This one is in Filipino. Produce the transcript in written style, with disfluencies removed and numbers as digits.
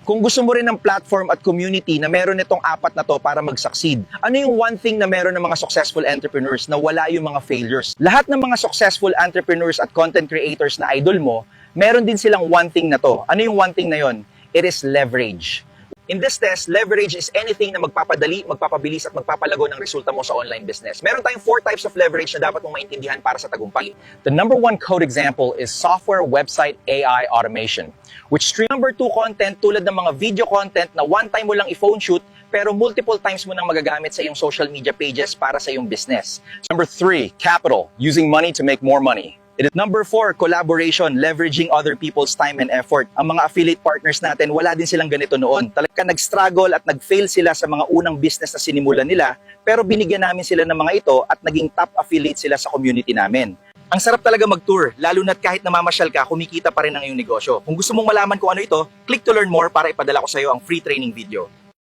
Kung gusto mo rin ng platform at community na meron itong apat na to para mag-succeed, ano yung one thing na meron ng mga successful entrepreneurs na wala yung mga failures? Lahat ng mga successful entrepreneurs at content creators na idol mo, meron din silang one thing na to. Ano yung one thing na yon? It is leverage. In this test, leverage is anything na magpapadali, magpapabilis at magpapalago ng resulta mo sa online business. Meron tayong 4 types of leverage na dapat mong maintindihan para sa tagumpay. The number 1 code example is software website AI automation, which stream number 2 content tulad ng mga video content na one time mo lang i-phone shoot pero multiple times mo nang magagamit sa iyong social media pages para sa iyong business. Number 3, capital, using money to make more money. It is number 4, collaboration, leveraging other people's time and effort. Ang mga affiliate partners natin, wala din silang ganito noon. Talaga nag-struggle at nag-fail sila sa mga unang business na sinimulan nila, pero binigyan namin sila ng mga ito at naging top affiliate sila sa community namin. Ang sarap talaga mag-tour, lalo na't kahit namamasyal ka, kumikita pa rin ang iyong negosyo. Kung gusto mong malaman kung ano ito, click to learn more para ipadala ko sa iyo ang free training video.